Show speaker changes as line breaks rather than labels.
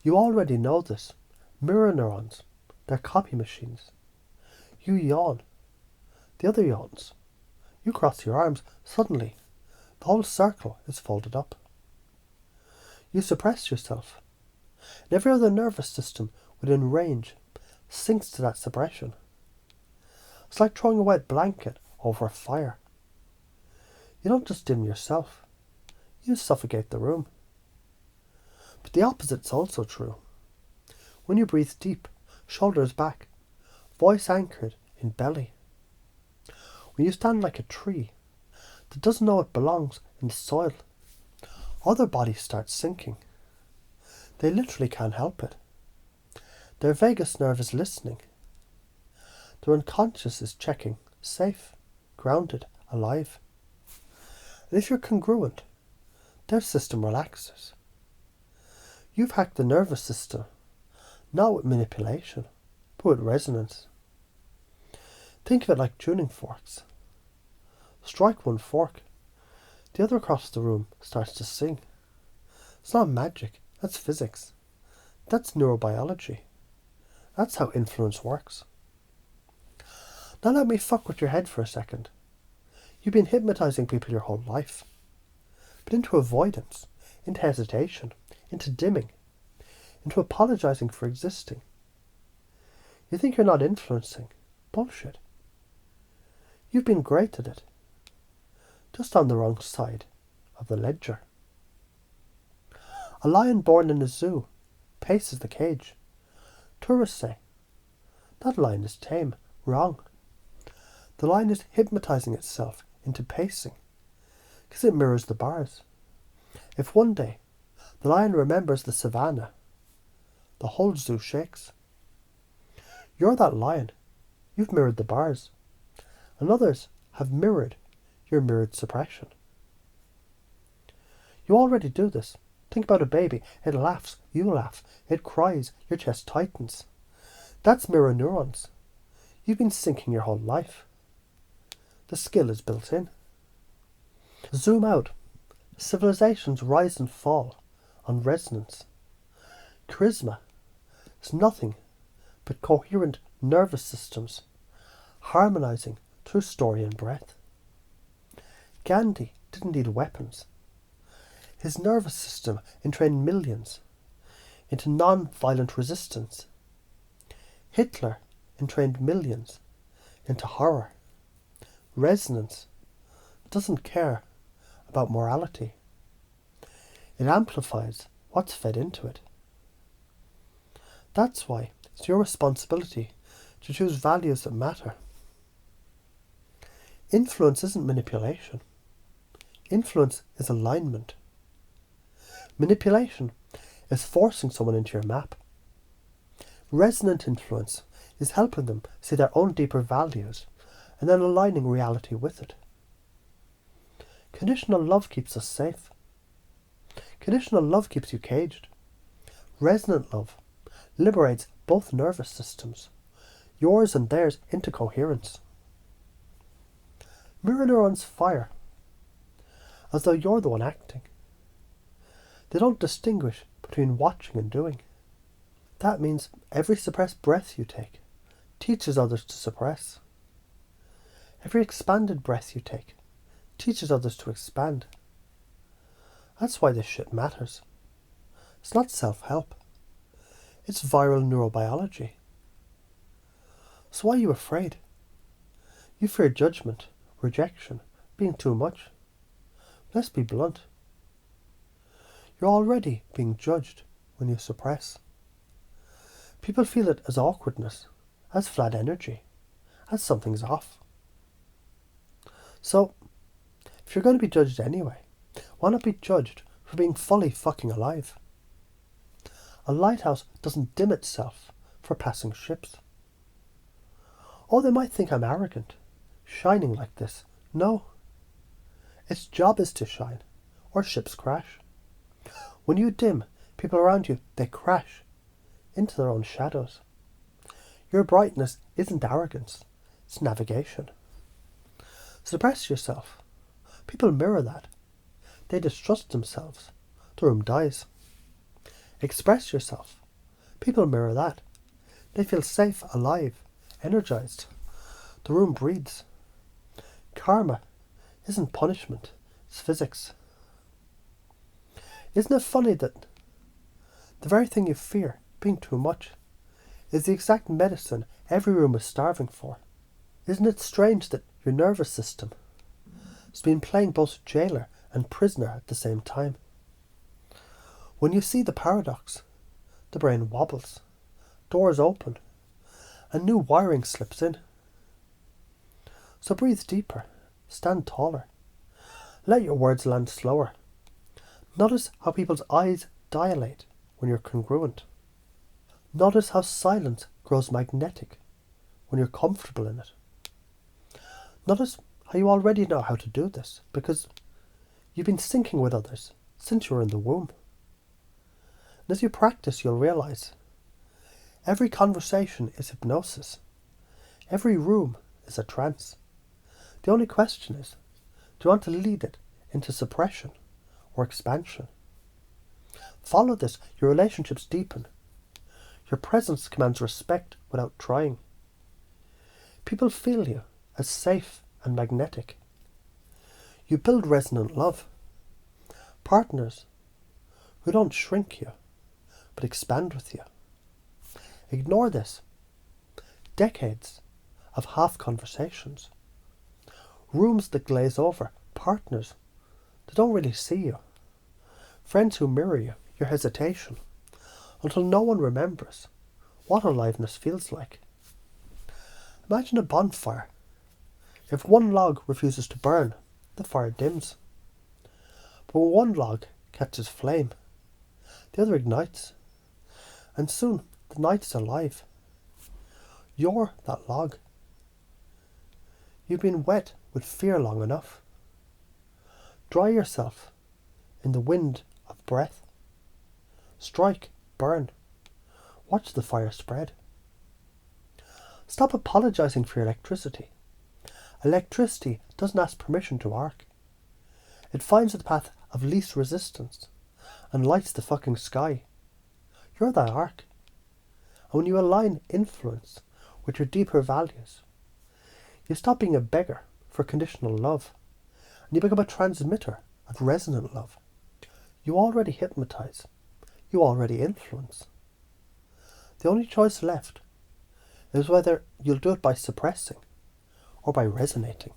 You already know this. Mirror neurons. They're copy machines. You yawn. The other yawns. You cross your arms. Suddenly, the whole circle is folded up. You suppress yourself. And every other nervous system within range sinks to that suppression. It's like throwing a wet blanket over a fire. You don't just dim yourself. You suffocate the room. But the opposite's also true. When you breathe deep, shoulders back, voice anchored in belly. When you stand like a tree that doesn't know it belongs in the soil, other bodies start sinking. They literally can't help it. Their vagus nerve is listening. Their unconscious is checking, safe, grounded, alive. And if you're congruent, their system relaxes. You've hacked the nervous system, not with manipulation, but with resonance. Think of it like tuning forks. Strike one fork, the other across the room starts to sing. It's not magic, that's physics. That's neurobiology. That's how influence works. Now let me fuck with your head for a second. You've been hypnotizing people your whole life. But into avoidance, into hesitation, into dimming, into apologizing for existing. You think you're not influencing. Bullshit. You've been great at it. Just on the wrong side of the ledger. A lion born in a zoo paces the cage. Tourists say, that lion is tame. Wrong. The lion is hypnotizing itself into pacing because it mirrors the bars. If one day the lion remembers the savannah, the whole zoo shakes. You're that lion. You've mirrored the bars. And others have mirrored your mirrored suppression. You already do this. Think about a baby. It laughs, you laugh. It cries, your chest tightens. That's mirror neurons. You've been sinking your whole life. The skill is built in. Zoom out. Civilizations rise and fall on resonance. Charisma is nothing but coherent nervous systems harmonizing through story and breath. Gandhi didn't need weapons. His nervous system entrained millions into non-violent resistance. Hitler entrained millions into horror. Resonance doesn't care about morality. It amplifies what's fed into it. That's why it's your responsibility to choose values that matter. Influence isn't manipulation. Influence is alignment. Manipulation is forcing someone into your map. Resonant influence is helping them see their own deeper values and then aligning reality with it. Conditional love keeps us safe. Conditional love keeps you caged. Resonant love liberates both nervous systems, yours and theirs, into coherence. Mirror neurons fire, as though you're the one acting. They don't distinguish between watching and doing. That means every suppressed breath you take teaches others to suppress. Every expanded breath you take teaches others to expand. That's why this shit matters. It's not self-help. It's viral neurobiology. So why are you afraid? You fear judgment, rejection, being too much. Let's be blunt. You're already being judged when you suppress. People feel it as awkwardness, as flat energy, as something's off. So, if you're going to be judged anyway, why not be judged for being fully fucking alive? A lighthouse doesn't dim itself for passing ships. Oh, they might think I'm arrogant, shining like this. No. Its job is to shine, or ships crash. When you dim, people around you, they crash into their own shadows. Your brightness isn't arrogance, it's navigation. Suppress yourself. People mirror that. They distrust themselves. The room dies. Express yourself. People mirror that. They feel safe, alive, energized. The room breathes. Karma isn't punishment, it's physics. Isn't it funny that the very thing you fear, being too much, is the exact medicine every room is starving for? Isn't it strange that your nervous system has been playing both jailer and prisoner at the same time? When you see the paradox, the brain wobbles, doors open, and new wiring slips in. So breathe deeper, stand taller, let your words land slower. Notice how people's eyes dilate when you're congruent. Notice how silence grows magnetic when you're comfortable in it. Notice how you already know how to do this because you've been syncing with others since you were in the womb. And as you practice, you'll realize every conversation is hypnosis. Every room is a trance. The only question is, do you want to lead it into suppression or expansion? Follow this, your relationships deepen. Your presence commands respect without trying. People feel you as safe and magnetic. You build resonant love. Partners who don't shrink you, but expand with you. Ignore this. Decades of half conversations. Rooms that glaze over. Partners that don't really see you. Friends who mirror you, your hesitation, until no one remembers what aliveness feels like. Imagine a bonfire. If one log refuses to burn, the fire dims. But when one log catches flame, the other ignites, and soon the night is alive. You're that log. You've been wet with fear long enough. Dry yourself in the wind of breath. Strike, burn. Watch the fire spread. Stop apologizing for your electricity. Electricity doesn't ask permission to arc. It finds the path of least resistance and lights the fucking sky. You're that arc. And when you align influence with your deeper values, you stop being a beggar for conditional love, and you become a transmitter of resonant love. You already hypnotize. You already influence. The only choice left is whether you'll do it by suppressing or by resonating.